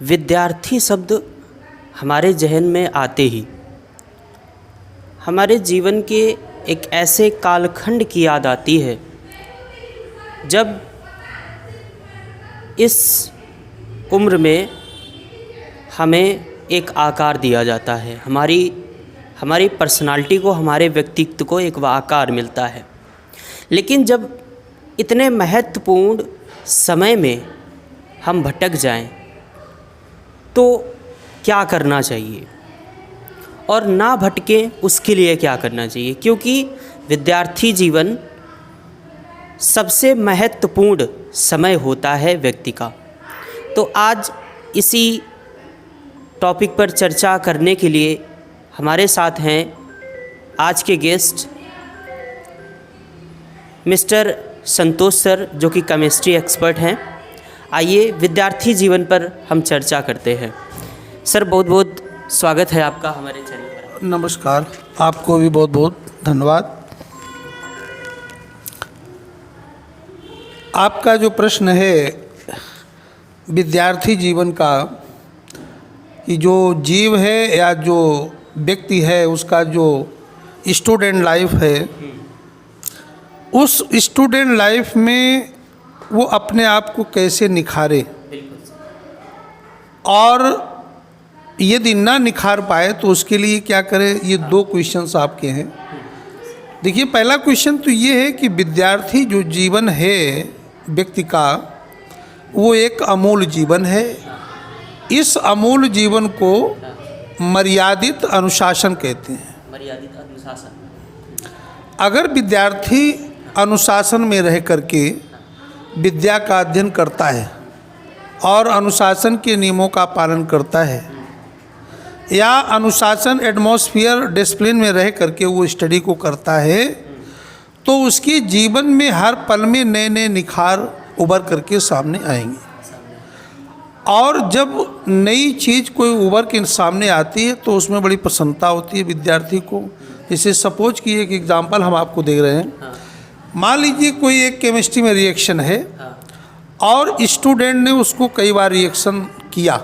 विद्यार्थी शब्द हमारे जहन में आते ही हमारे जीवन के एक ऐसे कालखंड की याद आती है जब इस उम्र में हमें एक आकार दिया जाता है, हमारी पर्सनालिटी को, हमारे व्यक्तित्व को एक आकार मिलता है। लेकिन जब इतने महत्वपूर्ण समय में हम भटक जाएं तो क्या करना चाहिए और ना भटकें उसके लिए क्या करना चाहिए, क्योंकि विद्यार्थी जीवन सबसे महत्वपूर्ण समय होता है व्यक्ति का। तो आज इसी टॉपिक पर चर्चा करने के लिए हमारे साथ हैं आज के गेस्ट मिस्टर संतोष सर, जो कि केमिस्ट्री एक्सपर्ट हैं। आइए विद्यार्थी जीवन पर हम चर्चा करते हैं। सर, बहुत बहुत स्वागत है आपका हमारे चैनल पर। नमस्कार, आपको भी बहुत बहुत धन्यवाद। आपका जो प्रश्न है विद्यार्थी जीवन का, कि जो जीव है या जो व्यक्ति है उसका जो स्टूडेंट लाइफ है, उस स्टूडेंट लाइफ में वो अपने आप को कैसे निखारे, और यदि ना निखार पाए तो उसके लिए क्या करे, ये दो क्वेश्चंस आपके हैं। देखिए, पहला क्वेश्चन तो ये है कि विद्यार्थी जो जीवन है व्यक्ति का, वो एक अमूल्य जीवन है। इस अमूल्य जीवन को मर्यादित अनुशासन कहते हैं। मर्यादित अनुशासन। अगर विद्यार्थी अनुशासन में रह करके विद्या का अध्ययन करता है और अनुशासन के नियमों का पालन करता है, या अनुशासन एटमॉस्फेयर डिसिप्लिन में रह करके वो स्टडी को करता है, तो उसके जीवन में हर पल में नए नए निखार उभर करके सामने आएंगे। और जब नई चीज़ कोई उभर के सामने आती है तो उसमें बड़ी प्रसन्नता होती है विद्यार्थी को। जैसे सपोज कि एक एग्जांपल हम आपको दे रहे हैं। मान लीजिए कोई एक केमिस्ट्री में रिएक्शन है और स्टूडेंट ने उसको कई बार रिएक्शन किया,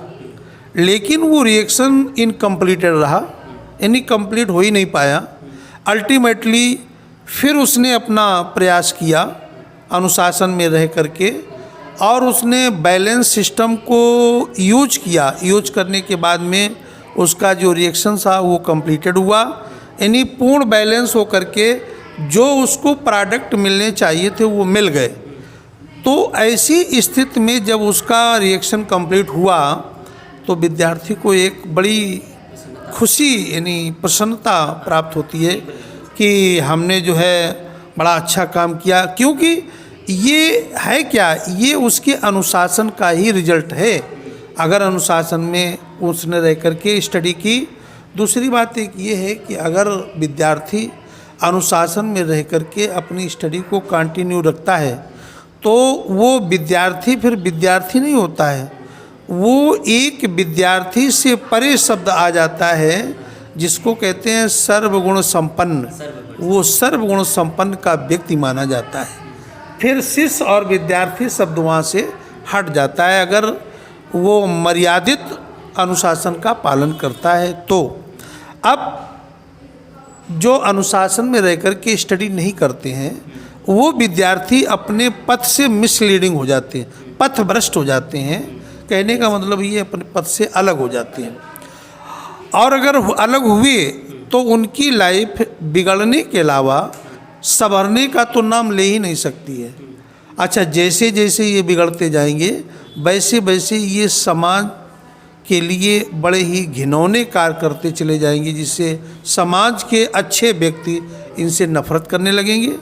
लेकिन वो रिएक्शन इनकम्प्लीटेड रहा, यानी कंप्लीट हो ही नहीं पाया। अल्टीमेटली फिर उसने अपना प्रयास किया अनुशासन में रह करके, और उसने बैलेंस सिस्टम को यूज किया। यूज करने के बाद में उसका जो रिएक्शन था वो कंप्लीटेड हुआ, यानी पूर्ण बैलेंस हो करके जो उसको प्रोडक्ट मिलने चाहिए थे वो मिल गए। तो ऐसी स्थिति में जब उसका रिएक्शन कंप्लीट हुआ तो विद्यार्थी को एक बड़ी खुशी यानी प्रसन्नता प्राप्त होती है कि हमने जो है बड़ा अच्छा काम किया, क्योंकि ये है क्या, ये उसके अनुशासन का ही रिजल्ट है। अगर अनुशासन में उसने रह करके स्टडी की। दूसरी बात एक ये है कि अगर विद्यार्थी अनुशासन में रह करके अपनी स्टडी को कंटिन्यू रखता है तो वो विद्यार्थी फिर विद्यार्थी नहीं होता है, वो एक विद्यार्थी से परे शब्द आ जाता है जिसको कहते हैं सर्वगुण संपन्न। वो सर्वगुण संपन्न का व्यक्ति माना जाता है। फिर शिष्य और विद्यार्थी शब्द वहाँ से हट जाता है अगर वो मर्यादित अनुशासन का पालन करता है। तो अब जो अनुशासन में रह कर के स्टडी नहीं करते हैं वो विद्यार्थी अपने पथ से मिसलीडिंग हो जाते हैं, पथभ्रष्ट हो जाते हैं। कहने का मतलब ये अपने पथ से अलग हो जाते हैं, और अगर अलग हुए तो उनकी लाइफ बिगड़ने के अलावा संवरने का तो नाम ले ही नहीं सकती है। अच्छा, जैसे जैसे ये बिगड़ते जाएंगे वैसे वैसे ये समाज के लिए बड़े ही घिनौने कार्य करते चले जाएंगे, जिससे समाज के अच्छे व्यक्ति इनसे नफरत करने लगेंगे,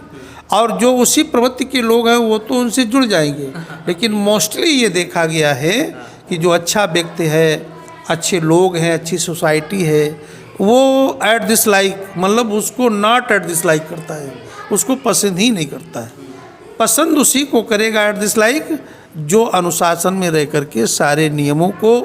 और जो उसी प्रवृत्ति के लोग हैं वो तो उनसे जुड़ जाएंगे। लेकिन मोस्टली ये देखा गया है कि जो अच्छा व्यक्ति है, अच्छे लोग हैं, अच्छी सोसाइटी है, वो एट दिस लाइक, मतलब उसको नॉट एट दिस लाइक करता है, उसको पसंद ही नहीं करता है। पसंद उसी को करेगा एट दिस लाइक जो अनुशासन में रह करके सारे नियमों को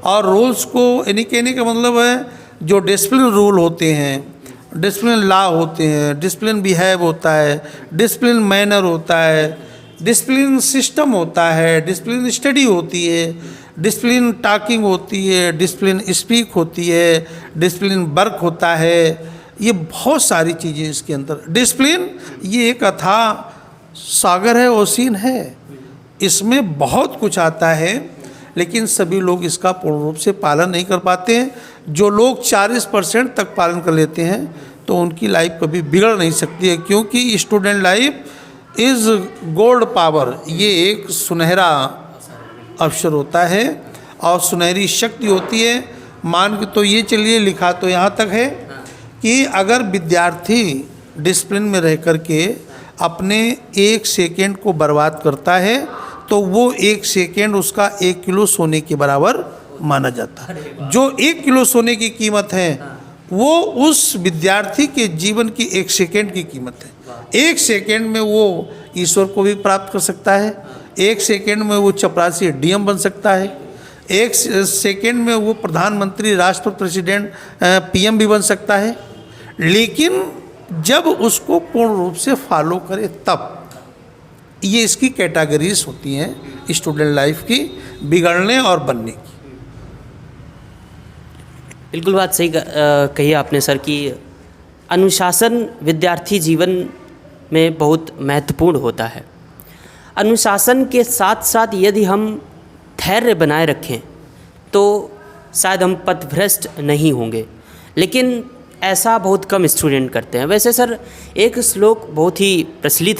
और रूल्स को, यानी कहने का मतलब है जो डिसिप्लिन रूल होते हैं, डिसिप्लिन लॉ होते हैं, डिसिप्लिन बिहेव होता है, डिसिप्लिन मैनर होता है, डिसिप्लिन सिस्टम होता है, डिसिप्लिन स्टडी होती है, डिसिप्लिन टॉकिंग होती है, डिसिप्लिन स्पीक होती है, डिसिप्लिन वर्क होता है, ये बहुत सारी चीज़ें इसके अंदर। डिसिप्लिन ये एक अथाह सागर है, ओशियन है, इसमें बहुत कुछ आता है, लेकिन सभी लोग इसका पूर्ण रूप से पालन नहीं कर पाते हैं। जो लोग 40% तक पालन कर लेते हैं तो उनकी लाइफ कभी बिगड़ नहीं सकती है, क्योंकि student life is gold power, ये एक सुनहरा अवसर होता है और सुनहरी शक्ति होती है। मान के तो ये चलिए, लिखा तो यहाँ तक है कि अगर विद्यार्थी डिसिप्लिन में रह कर के अपने 1 सेकेंड को बर्बाद करता है तो वो 1 सेकेंड उसका 1 किलो सोने के बराबर माना जाता है। जो 1 किलो सोने की कीमत है वो उस विद्यार्थी के जीवन की 1 सेकेंड की कीमत है। 1 सेकेंड में वो ईश्वर को भी प्राप्त कर सकता है, 1 सेकेंड में वो चपरासी डीएम बन सकता है, 1 सेकेंड में वो प्रधानमंत्री, राष्ट्रपति, प्रेसिडेंट, पीएम भी बन सकता है। लेकिन जब उसको पूर्ण रूप से फॉलो करे तब, ये इसकी कैटेगरीज होती हैं स्टूडेंट लाइफ की, बिगड़ने और बनने की। बिल्कुल बात सही कही आपने सर कि अनुशासन विद्यार्थी जीवन में बहुत महत्वपूर्ण होता है। अनुशासन के साथ साथ यदि हम धैर्य बनाए रखें तो शायद हम पथभ्रष्ट नहीं होंगे, लेकिन ऐसा बहुत कम स्टूडेंट करते हैं। वैसे सर एक श्लोक बहुत ही प्रचलित है